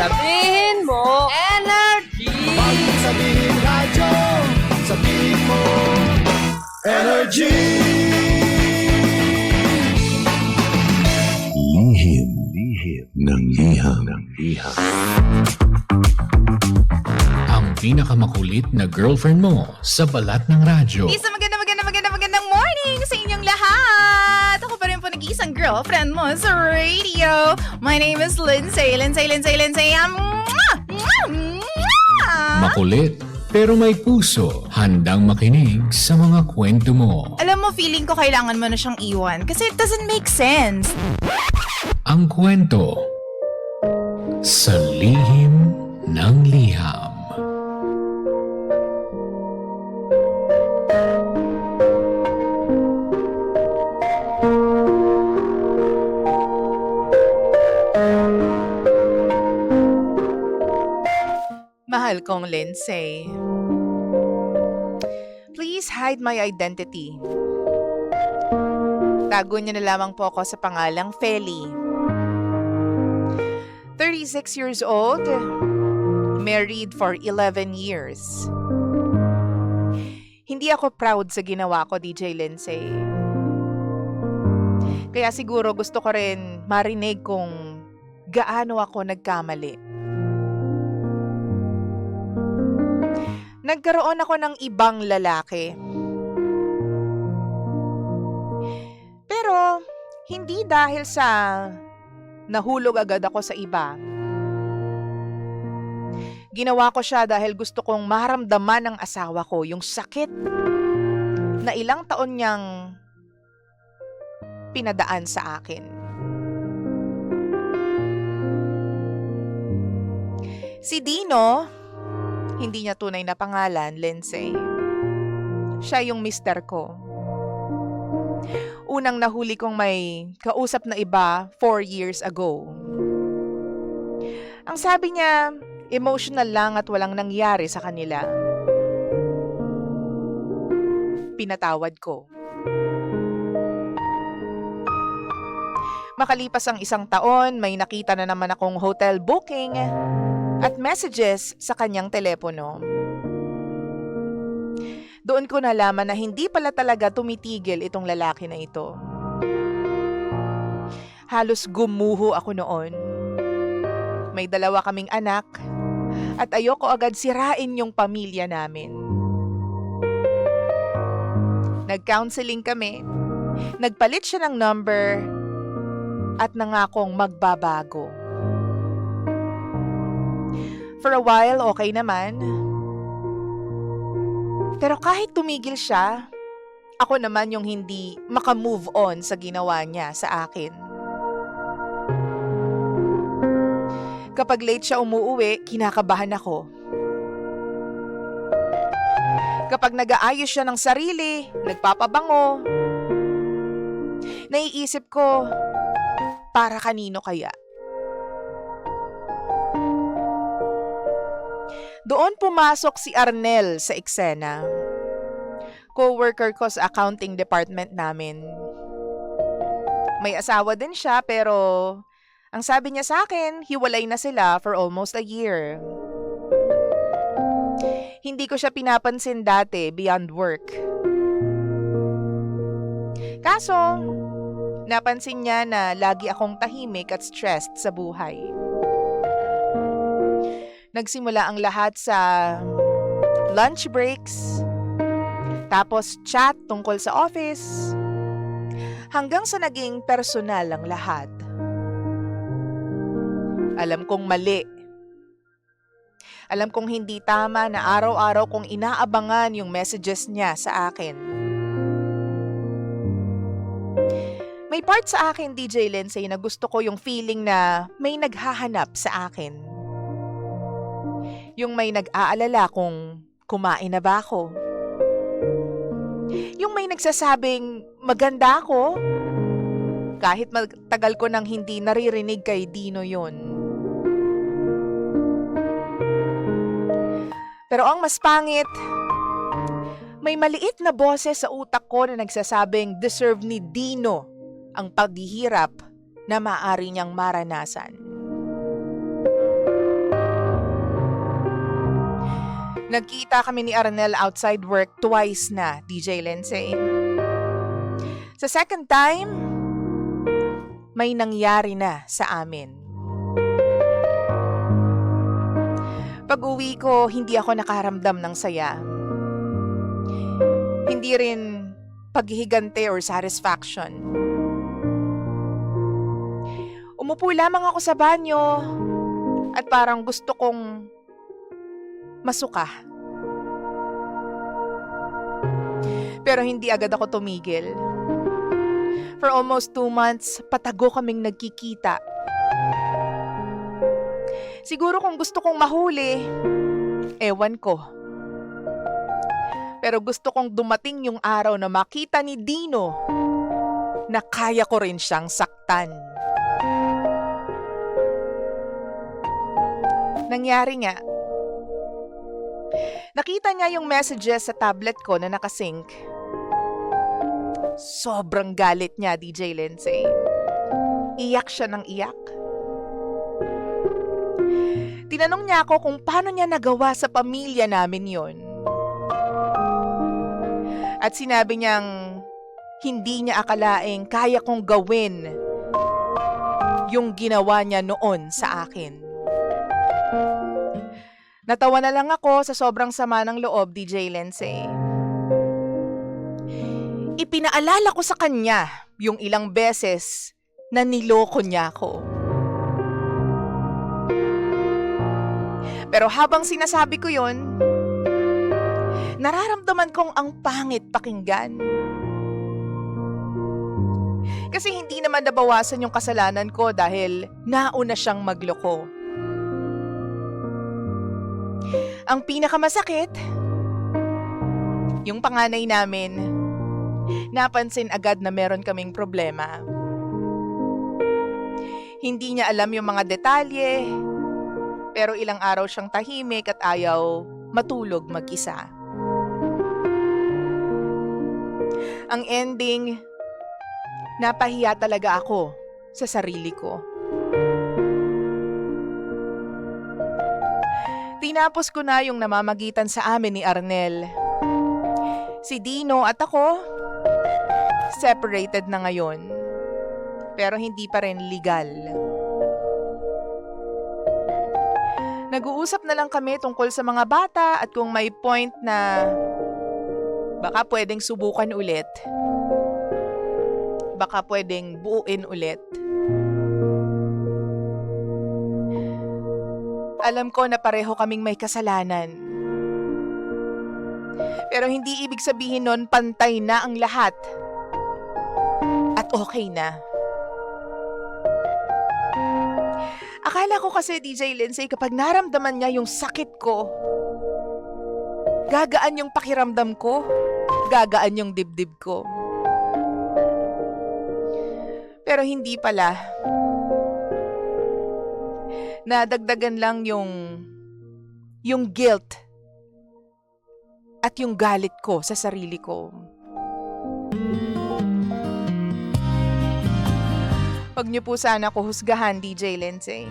Sabihin mo, energy! Pag sabihin radyo, sabihin mo, energy! Lihim ng liham. Ang pinakamakulit na girlfriend mo sa balat ng radyo. Isang magandang morning sa inyong lahat! Ako pa rin po nag-iisang girlfriend mo sa radio. My name is Lindsay. Makulit pero may puso, handang makinig sa mga kwento mo. Alam mo, feeling ko kailangan mo na siyang iwan kasi it doesn't make sense. Ang kwento sa lihim ng liham. Mahal kong Lindsay, please hide my identity. Tago niyo na lamang po ako sa pangalang Feli. 36 years old, married for 11 years. Hindi ako proud sa ginawa ko, DJ Lindsay. Kaya siguro gusto ko rin marinig kung gaano ako nagkamali. Nagkaroon ako ng ibang lalaki. Pero, hindi dahil sa nahulog agad ako sa iba. Ginawa ko siya dahil gusto kong maramdaman ng asawa ko yung sakit na ilang taon niyang pinadaan sa akin. Si Dino, hindi niya tunay na pangalan, Lindsay. Siya yung mister ko. Unang nahuli kong may kausap na iba 4 years ago. Ang sabi niya, emotional lang at walang nangyari sa kanila. Pinatawad ko. Makalipas ang 1 taon, may nakita na naman akong hotel booking at messages sa kanyang telepono. Doon ko nalaman na hindi pala talaga tumitigil itong lalaki na ito. Halos gumuho ako noon. May 2 kaming anak at ayoko agad sirain yung pamilya namin. Nag-counseling kami, nagpalit siya ng number at nangakong magbabago. For a while, okay naman. Pero kahit tumigil siya, ako naman yung hindi makamove on sa ginawa niya sa akin. Kapag late siya umuuwi, kinakabahan ako. Kapag nag-aayos siya ng sarili, nagpapabango, naiisip ko, para kanino kaya? Doon pumasok si Arnel sa eksena. Co-worker ko sa accounting department namin. May asawa din siya pero ang sabi niya sa akin, hiwalay na sila for almost a year. Hindi ko siya pinapansin dati beyond work. Kaso, napansin niya na lagi akong tahimik at stressed sa buhay. Nagsimula ang lahat sa lunch breaks, tapos chat tungkol sa office, hanggang sa naging personal ang lahat. Alam kong mali. Alam kong hindi tama na araw-araw kong inaabangan yung messages niya sa akin. May part sa akin, DJ Lindsay, na gusto ko yung feeling na may naghahanap sa akin. Yung may nag-aalala kung kumain na ba ako. Yung may nagsasabing maganda ako. Kahit matagal ko nang hindi naririnig kay Dino yun. Pero ang mas pangit, may maliit na boses sa utak ko na nagsasabing deserve ni Dino ang paghihirap na maaari niyang maranasan. Nagkita kami ni Arnel outside work twice na, DJ Lindsay. Sa second time, may nangyari na sa amin. Pag-uwi ko, hindi ako nakaramdam ng saya. Hindi rin paghihigante or satisfaction. Umupo lamang ako sa banyo at parang gusto kong masuka. Pero hindi agad ako tumigil. For almost 2 months, patago kaming nagkikita. Siguro kung gusto kong mahuli, ewan ko. Pero gusto kong dumating yung araw na makita ni Dino na kaya ko rin siyang saktan. Nangyari nga. Nakita niya yung messages sa tablet ko na nakasync. Sobrang galit niya, DJ Lindsay. Iyak siya ng iyak. Tinanong niya ako kung paano niya nagawa sa pamilya namin yon. At sinabi niyang hindi niya akalaing kaya kong gawin yung ginawa niya noon sa akin. Natawa na lang ako sa sobrang sama ng loob, DJ Lindsay. Ipinaalala ko sa kanya yung ilang beses na niloko niya ako. Pero habang sinasabi ko yun, nararamdaman kong ang pangit pakinggan. Kasi hindi naman nabawasan yung kasalanan ko dahil nauna siyang magloko. Ang pinakamasakit, yung panganay namin, napansin agad na meron kaming problema. Hindi niya alam yung mga detalye, pero ilang araw siyang tahimik at ayaw matulog mag-isa. Ang ending, napahiya talaga ako sa sarili ko. Tinapos ko na yung namamagitan sa amin ni Arnel. Si Dino at ako, separated na ngayon. Pero hindi pa rin legal. Nag-uusap na lang kami tungkol sa mga bata at kung may point na baka pwedeng subukan ulit. Baka pwedeng buuin ulit. Alam ko na pareho kaming may kasalanan. Pero hindi ibig sabihin nun pantay na ang lahat. At okay na. Akala ko kasi, DJ Lindsay, kapag naramdaman niya yung sakit ko, gagaan yung pakiramdam ko, gagaan yung dibdib ko. Pero hindi pala. Nadagdagan lang yung guilt at yung galit ko sa sarili ko. Huwag niyo po sana ako husgahan, DJ Lindsay.